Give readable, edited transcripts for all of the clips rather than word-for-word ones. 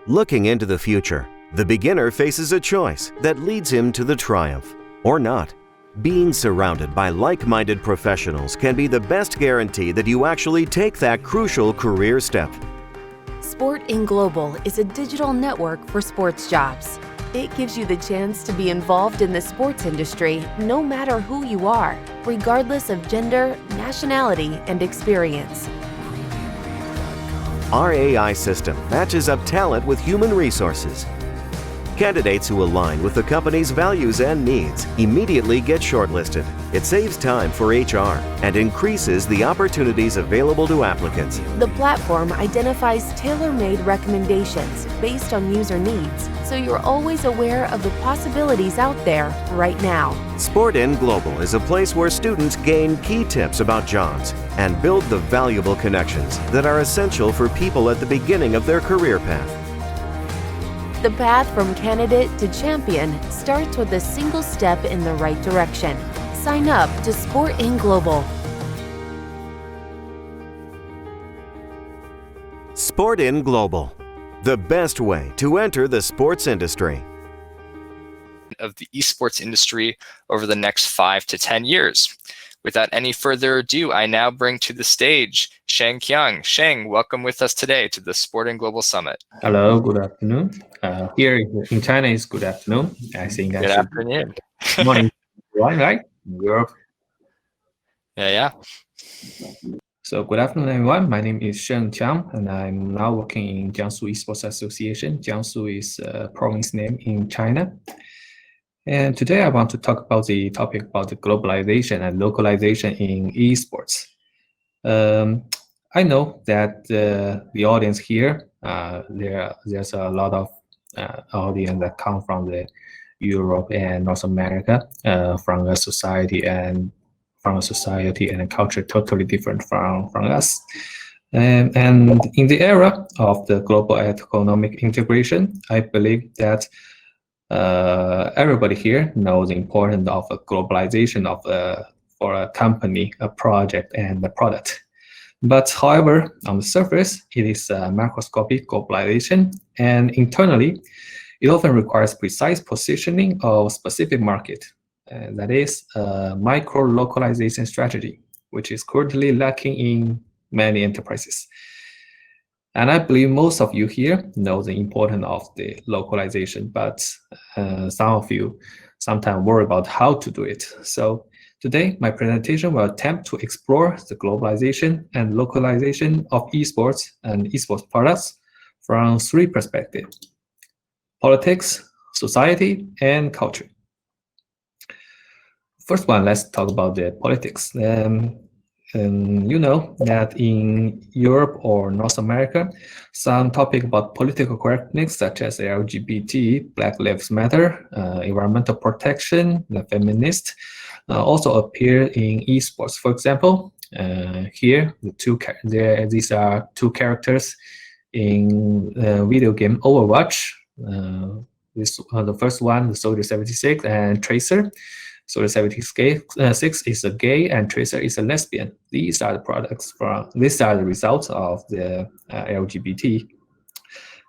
Looking into the future, the beginner faces a choice that leads him to the triumph, or not. Being surrounded by like-minded professionals can be the best guarantee that you actually take that crucial career step. SportIn Global is a digital network for sports jobs. It gives you the chance to be involved in the sports industry no matter who you are, regardless of gender, nationality, and experience. Our AI system matches up talent with human resources. Candidates who align with the company's values and needs immediately get shortlisted. It saves time for HR and increases the opportunities available to applicants. The platform identifies tailor-made recommendations based on user needs, so you're always aware of the possibilities out there right now. SportIn Global is a place where students gain key tips about jobs and build the valuable connections that are essential for people at the beginning of their career path. The path from candidate to champion starts with a single step in the right direction. Sign up to SportIn Global. SportIn Global, the best way to enter the sports industry. Of the esports industry over the next 5 to 10 years. Without any further ado, I now bring to the stage Sheng Qiang. Sheng, welcome with us today to the SportIn Global Summit. Hello, good afternoon. Here in China is good afternoon. I think Good afternoon. Morning, right? Europe. Yeah. So good afternoon, everyone. My name is Sheng Qiang, and I'm now working in Jiangsu Esports Association. Jiangsu is a province name in China. And today I want to talk about the topic about the globalization and localization in esports. I know that the audience here, there's a lot of audience that come from the Europe and North America, from a society and a culture totally different from us. And in the era of the global economic integration, I believe that everybody here knows the importance of a globalization of for a company, a project, and a product. But however, on the surface, it is a macroscopic globalization, and internally, it often requires precise positioning of specific market. That is a micro-localization strategy, which is currently lacking in many enterprises. And I believe most of you here know the importance of the localization, but some of you sometimes worry about how to do it. So today, my presentation will attempt to explore the globalization and localization of esports and esports products from 3 perspectives: politics, society, and culture. First one, let's talk about the politics. You know that in Europe or North America, some topic about political correctness, such as LGBT, Black Lives Matter, environmental protection, the feminist, also appear in esports. For example, here these are 2 characters in video game Overwatch. The first one, the Soldier 76 and Tracer. Soldier 76 is a gay and Tracer is a lesbian. These are the results of the LGBT.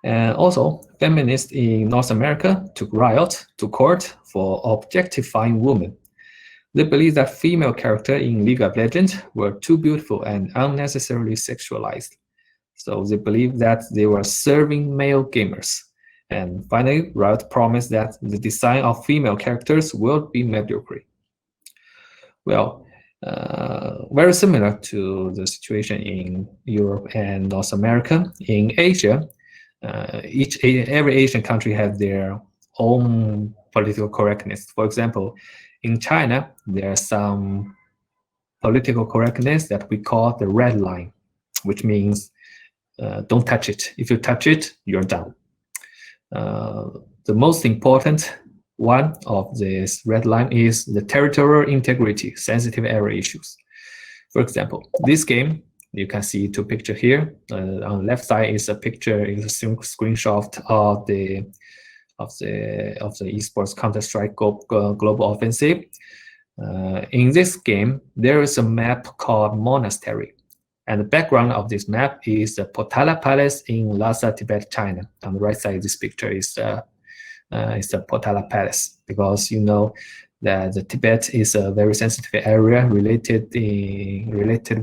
And also, feminists in North America took riot to court for objectifying women. They believe that female characters in League of Legends were too beautiful and unnecessarily sexualized. So they believe that they were serving male gamers. And finally, Riot promised that the design of female characters will be mediocre. Well, very similar to the situation in Europe and North America. In Asia, every Asian country has their own political correctness. For example, in China, there are some political correctness that we call the red line, which means don't touch it. If you touch it, you're done. The most important one of this red line is the territorial integrity, sensitive area issues. For example, this game, you can see 2 pictures here. On the left side is a screenshot of the esports Counter-Strike Global Offensive. In this game, there is a map called Monastery. And the background of this map is the Potala Palace in Lhasa, Tibet, China. On the right side of this picture is the Potala Palace, because you know that the Tibet is a very sensitive area related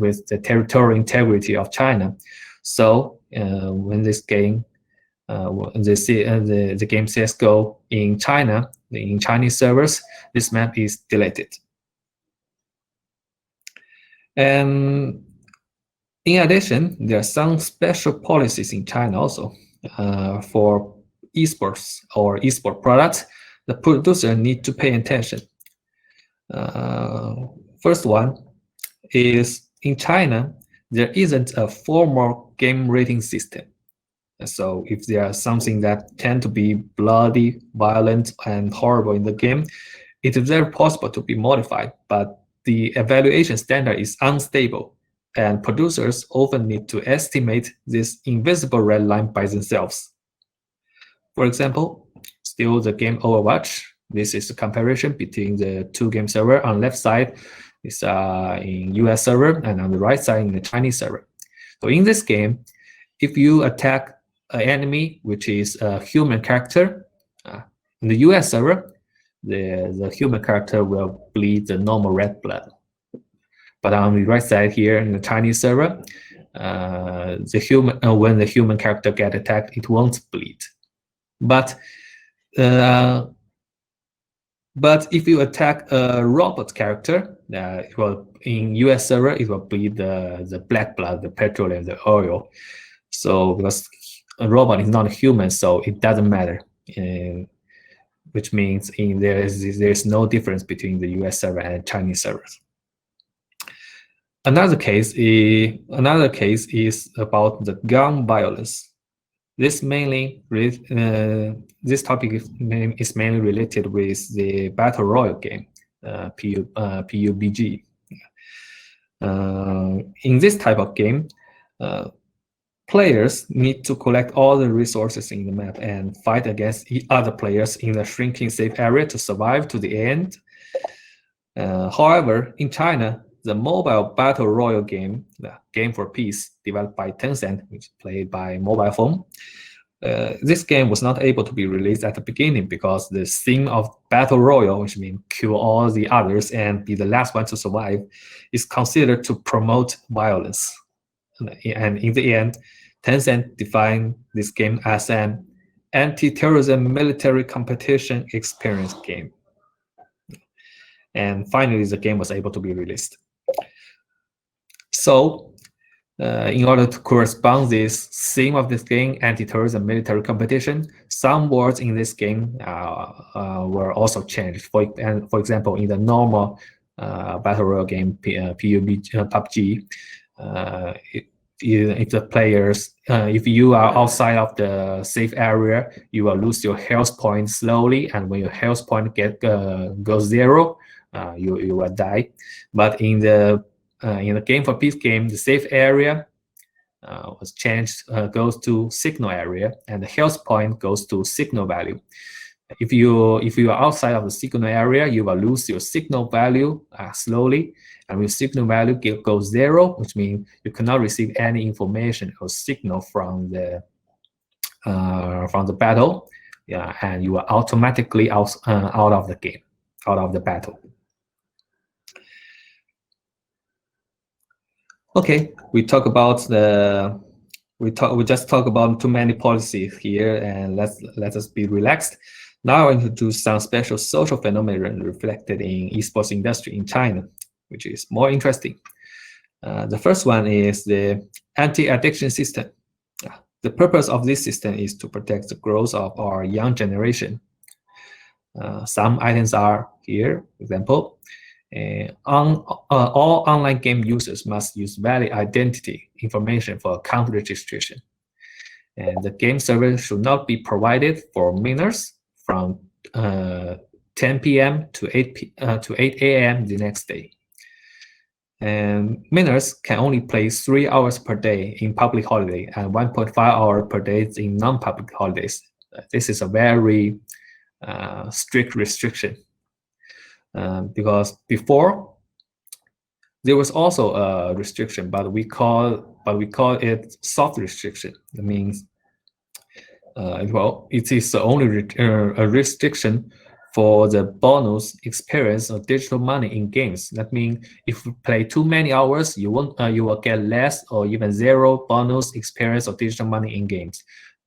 with the territorial integrity of China. So when this game, the game CS:GO in China, in Chinese servers, this map is deleted. And in addition, there are some special policies in China also for esports or esport products. The producer need to pay attention. First one is, in China, there isn't a formal game rating system. So if there is something that tend to be bloody, violent, and horrible in the game, it is very possible to be modified, but the evaluation standard is unstable, and producers often need to estimate this invisible red line by themselves. For example, still the game Overwatch. This is a comparison between the two game server. On the left side is in US server, and on the right side in the Chinese server. So in this game, if you attack an enemy which is a human character, in the US server, the human character will bleed the normal red blood. But on the right side here in the Chinese server, when the human character get attacked, it won't bleed. But if you attack a robot character, in US server it will bleed the black blood, the petrol and the oil. So because a robot is not a human, so it doesn't matter. Which means there's no difference between the US server and Chinese servers. Another case is about the gun violence. This topic is mainly related with the battle royale game, PUBG. In this type of game, players need to collect all the resources in the map and fight against other players in a shrinking safe area to survive to the end. However, in China, the mobile battle royale game, the Game for Peace, developed by Tencent, which is played by mobile phone, this game was not able to be released at the beginning because the theme of battle royale, which means kill all the others and be the last one to survive, is considered to promote violence. And in the end, Tencent defined this game as an anti-terrorism military competition experience game. And finally, the game was able to be released. So, in order to correspond this theme of this game, anti-terrorism military competition, some words in this game were also changed. For example, in the normal battle royale game, PUBG, if you are outside of the safe area, you will lose your health point slowly, and when your health point goes zero, you will die. But in the Game for Peace game, the safe area was changed, goes to signal area, and the health point goes to signal value. If you are outside of the signal area, you will lose your signal value slowly, and when signal value goes zero, which means you cannot receive any information or signal from the battle, and you are automatically out of the game, out of the battle. Okay, we just talk about too many policies here, and let us be relaxed. Now I introduce some special social phenomena reflected in esports industry in China, which is more interesting. The first one is the anti-addiction system. The purpose of this system is to protect the growth of our young generation. Some items are here, for example, all online game users must use valid identity information for account registration. And the game server should not be provided for minors from 10 p.m. to 8 a.m. the next day. And minors can only play 3 hours per day in public holiday and 1.5 hours per day in non-public holidays. This is a very strict restriction. Because before, There was also a restriction, but we call it soft restriction. That means, well, it is only a restriction for the bonus experience of digital money in games. That means if you play too many hours, you will get less or even zero bonus experience of digital money in games.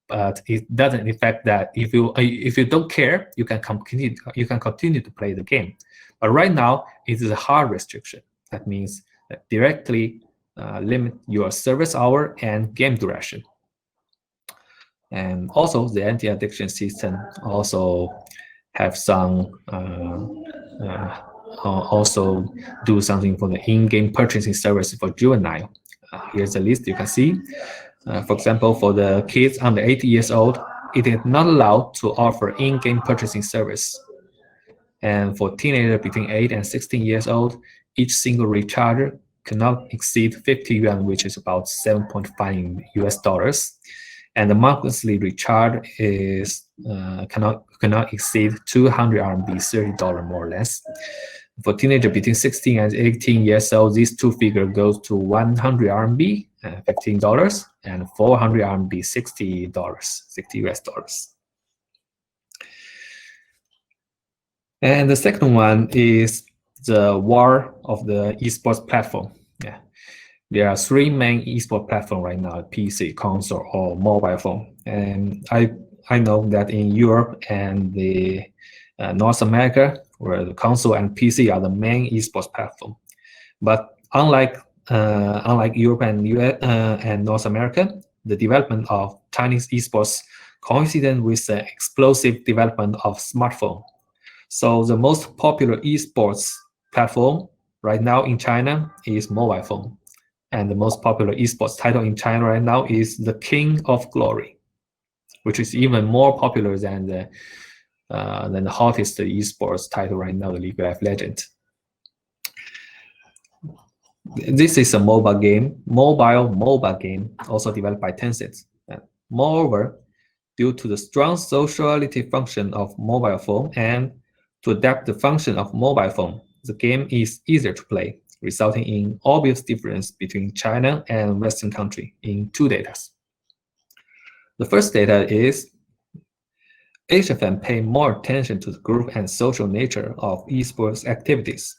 But it doesn't affect that if you don't care, you can continue to play the game. But right now, it is a hard restriction. That means that directly limit your service hour and game duration. And also, the anti-addiction system also have some also do something for the in-game purchasing service for juvenile. Here's a list you can see. For example, for the kids under 80 years old, it is not allowed to offer in-game purchasing service. And for teenagers between 8 and 16 years old, each single recharger cannot exceed 50 yuan, which is about 7.5 US dollars. And the monthly recharge is cannot exceed 200 RMB, $30 more or less. For teenagers between 16 and 18 years old, these two figures goes to 100 RMB, $15, and 400 RMB, $60 US dollars. And the second one is the war of the esports platform. Yeah. There are three main esports platforms right now: PC, console, or mobile phone. And I know that in Europe and the North America, where the console and PC are the main esports platform. But unlike Europe and US and North America, the development of Chinese esports coincided with the explosive development of smartphone. So the most popular esports platform right now in China is mobile phone. And the most popular esports title in China right now is the King of Glory, which is even more popular than the hottest esports title right now, the League of Legends. This is a mobile game, also developed by Tencent. Moreover, due to the strong sociality function of mobile phone and to adapt the function of mobile phone, the game is easier to play, resulting in obvious difference between China and Western country in two data. The first data is Asian fans pay more attention to the group and social nature of esports activities.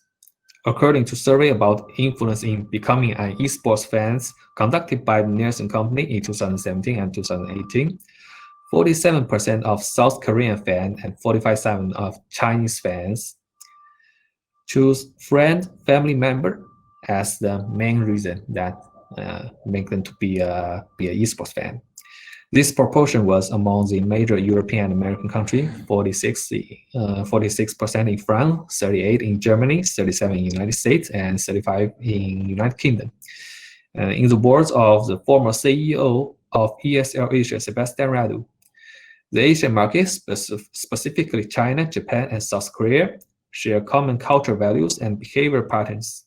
According to survey about influence in becoming an esports fans conducted by the Nielsen Company in 2017 and 2018, 47% of South Korean fans and 45% of Chinese fans choose friend, family member as the main reason that make them to be a esports fan. This proportion was among the major European and American countries: 46% in France, 38% in Germany, 37% in the United States, and 35% in United Kingdom. In the words of the former CEO of ESL Asia, Sebastian Radu, the Asian markets, specifically China, Japan, and South Korea, share common cultural values and behavior patterns.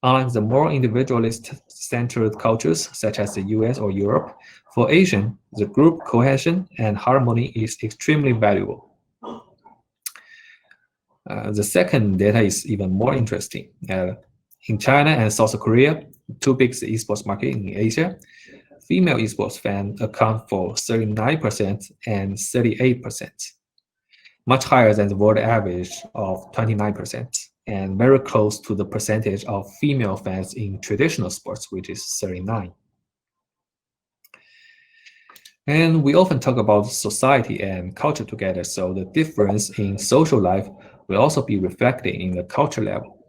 Unlike the more individualist-centered cultures such as the US or Europe, for Asian, the group cohesion and harmony is extremely valuable. The second data is even more interesting. In China and South Korea, two biggest esports markets in Asia, female esports fans account for 39% and 38%, much higher than the world average of 29%, and very close to the percentage of female fans in traditional sports, which is 39%. And we often talk about society and culture together, so the difference in social life will also be reflected in the culture level.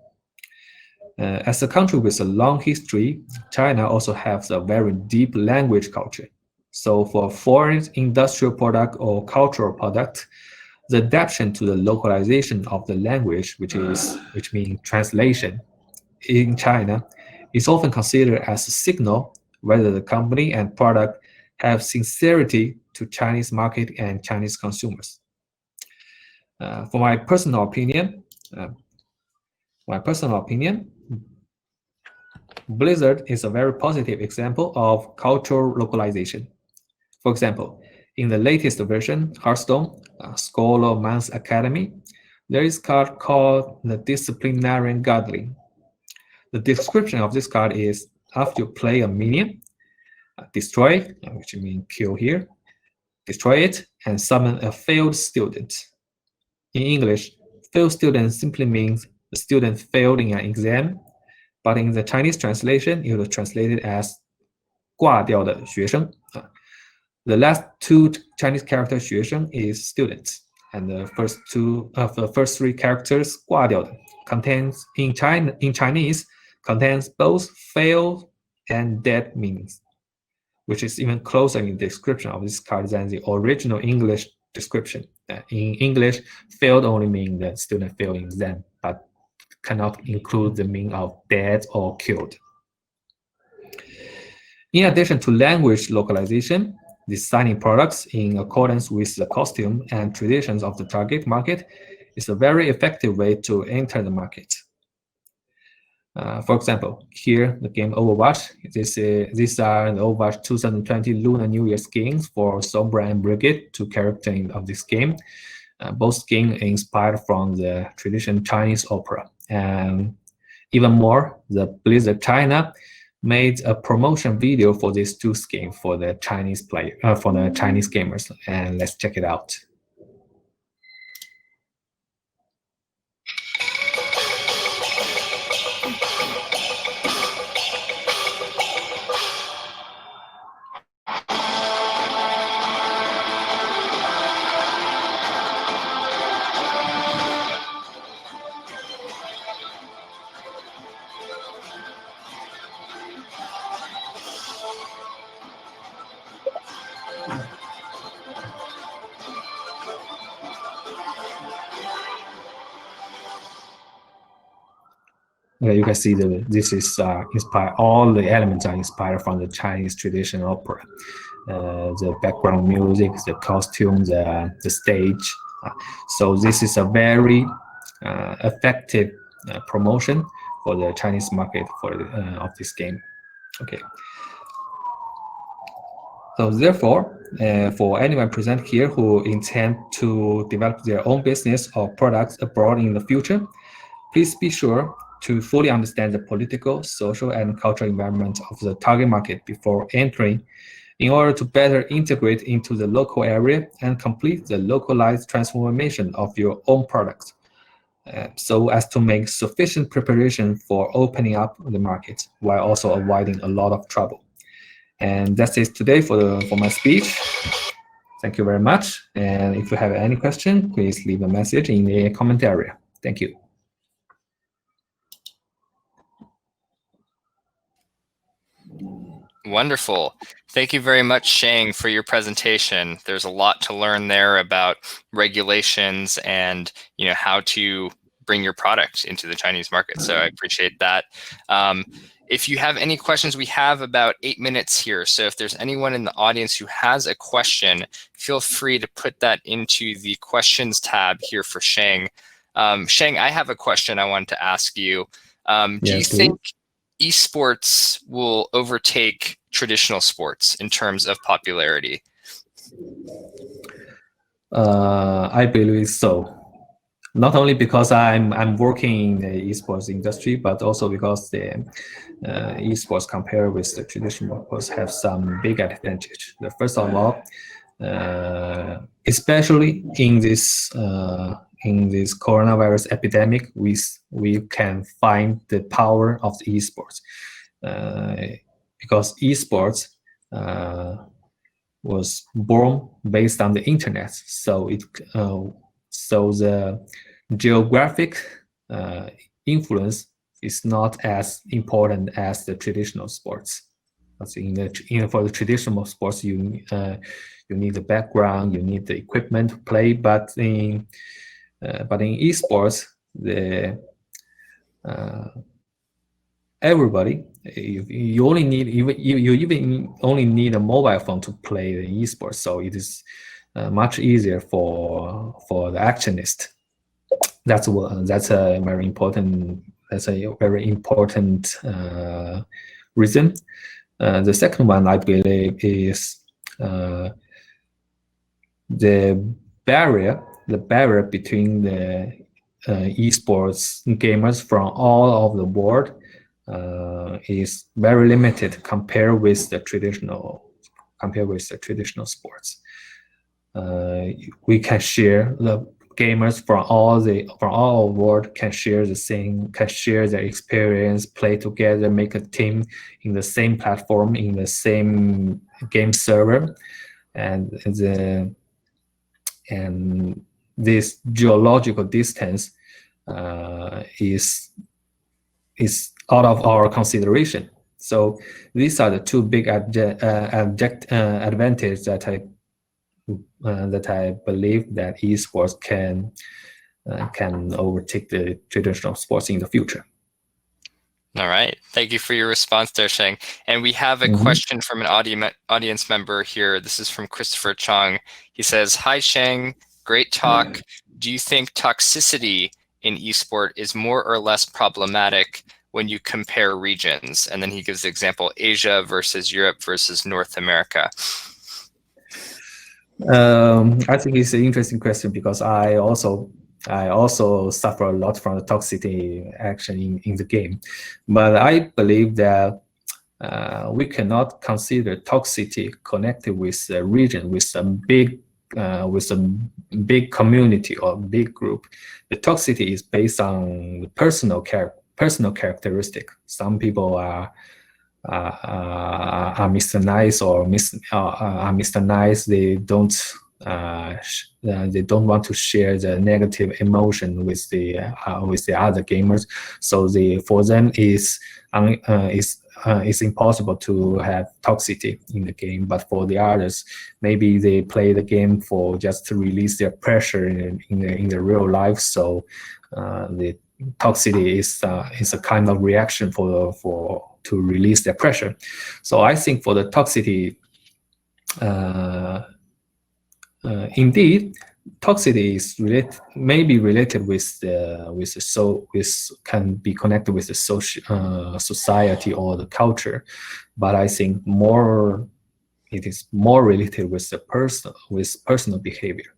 As a country with a long history, China also has a very deep language culture. So for foreign industrial product or cultural product, the adaptation to the localization of the language, which means translation, in China, is often considered as a signal whether the company and product have sincerity to Chinese market and Chinese consumers. For my personal opinion, Blizzard is a very positive example of cultural localization. For example, in the latest version, Hearthstone, School of Mans Academy, there is a card called the Disciplinarian Godling. the description of this card is: after you play a minion, destroy, which means kill here, destroy it, and summon a failed student. In English, failed student simply means the student failed in an exam, but in the Chinese translation, it was translated as 挂掉的学生. The last two Chinese characters 学生 is students, and the first three characters 挂掉的 contains in Chinese contains both fail and dead meanings, which is even closer in the description of this card than the original English description. In English, failed only means the student failed in exam, but cannot include the meaning of dead or killed. In addition to language localization, designing products in accordance with the costume and traditions of the target market is a very effective way to enter the market. For example, here the game Overwatch. These are the Overwatch 2020 Lunar New Year skins for Sombra and Brigade, two characters of this game. Both skins inspired from the traditional Chinese opera. And even more, the Blizzard China made a promotion video for these two skins for the Chinese gamers, and let's check it out. You can see that this is inspired. All the elements are inspired from the Chinese traditional opera. The background music, the costume, the stage. So this is a very effective promotion for the Chinese market of this game. Okay. So therefore, for anyone present here who intend to develop their own business or products abroad in the future, please be sure to fully understand the political, social, and cultural environment of the target market before entering, in order to better integrate into the local area and complete the localized transformation of your own products, so as to make sufficient preparation for opening up the market while also avoiding a lot of trouble. And that's it today for my speech. Thank you very much. And if you have any question, please leave a message in the comment area. Thank you. Wonderful. Thank you very much, Sheng, for your presentation. There's a lot to learn there about regulations and how to bring your product into the Chinese market. So I appreciate that. If you have any questions, we have about 8 minutes here. So if there's anyone in the audience who has a question, feel free to put that into the questions tab here for Sheng. Sheng, I have a question I wanted to ask you. Do you think esports will overtake traditional sports in terms of popularity? I believe so. Not only because I'm working in the esports industry, but also because the esports compared with the traditional sports have some big advantage. First of all, especially in this coronavirus epidemic, we can find the power of the esports, because esports was born based on the internet, so the geographic influence is not as important as the traditional sports. For the traditional sports, you need the background, you need the equipment to play, but in esports, everybody, you even only need a mobile phone to play the esports, so it is much easier for the actionist. That's a very important reason. The second one, I believe, is the barrier between the esports gamers from all over the world is very limited compared with the traditional sports. We can share the gamers from all world can share their experience, play together, make a team in the same platform, in the same game server, and this geological distance is out of our consideration. So these are the two big advantages that I believe that esports can overtake the traditional sports in the future. All right. Thank you for your response there, Sheng. And we have a question from an audience member here. This is from Christopher Chong. He says, "Hi, Sheng. Great talk. Do you think toxicity in esport is more or less problematic when you compare regions?" And then he gives the example Asia versus Europe versus North America. I think it's an interesting question because I also suffer a lot from the toxicity action in the game, but I believe that we cannot consider toxicity connected with a region, with some big community or big group. The toxicity is based on the personal characteristic. Some people are Mr. Nice or are Mr. Nice. They don't want to share the negative emotion with the other gamers. So for them is impossible to have toxicity in the game. But for the others, maybe they play the game for just to release their pressure in the real life. So the toxicity is a kind of reaction to release their pressure. So I think for the toxicity, indeed, toxicity is maybe related can be connected with the society or the culture, but I think it is more related with personal behavior.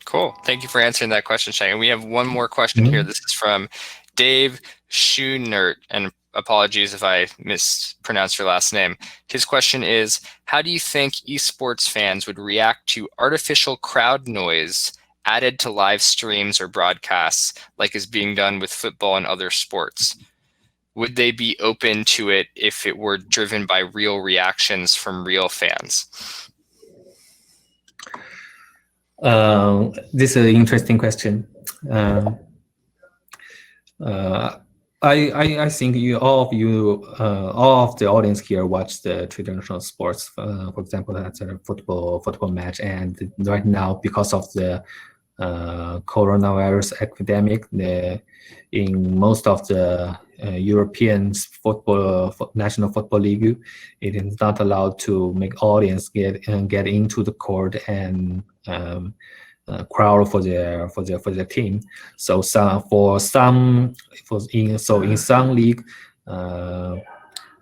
Cool. Thank you for answering that question, Sheng. And we have one more question here. This is from Dave Schoenert, and apologies if I mispronounced your last name. His question is, how do you think esports fans would react to artificial crowd noise added to live streams or broadcasts, like is being done with football and other sports? Would they be open to it if it were driven by real reactions from real fans? This is an interesting question. I think all of the audience here watch the traditional sports. For example, that's a football match, and right now because of the coronavirus epidemic, in most of the European national football league, it is not allowed to make audience get into the court and crowd for their team. So in some league,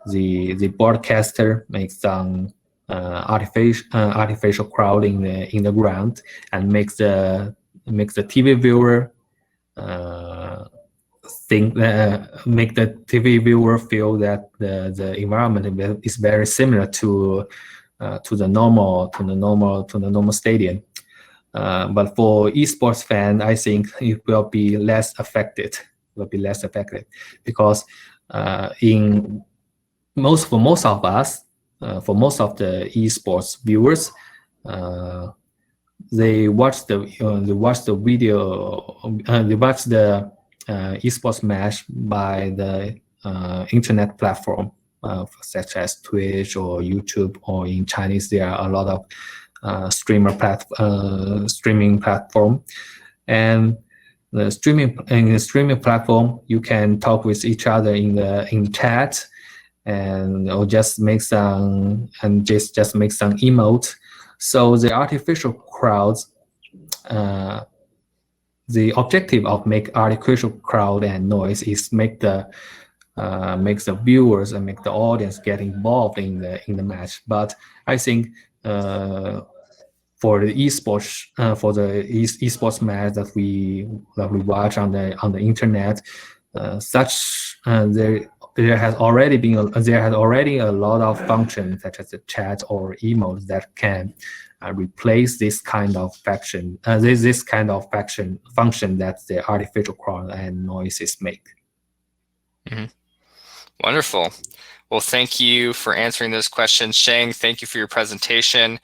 the broadcaster makes some artificial crowd in the ground and makes the TV viewer make the TV viewer feel that the environment is very similar to the normal stadium. But for esports fan, I think it will be less affected. Because for most of us, for most of the esports viewers, they watch the esports match by the internet platform, such as Twitch or YouTube, or in Chinese there are a lot of streaming platform. And the streaming platform, you can talk with each other in chat, or just make some emote. So the artificial crowds, the objective of make artificial crowd and noise is makes the viewers and make the audience get involved in the match. But I think for the esports match that we watch on the internet, There has already a lot of functions such as the chat or emotes that can replace this kind of function that the artificial crowd and noises make. Mm-hmm. Wonderful. Well, thank you for answering those questions, Sheng. Thank you for your presentation.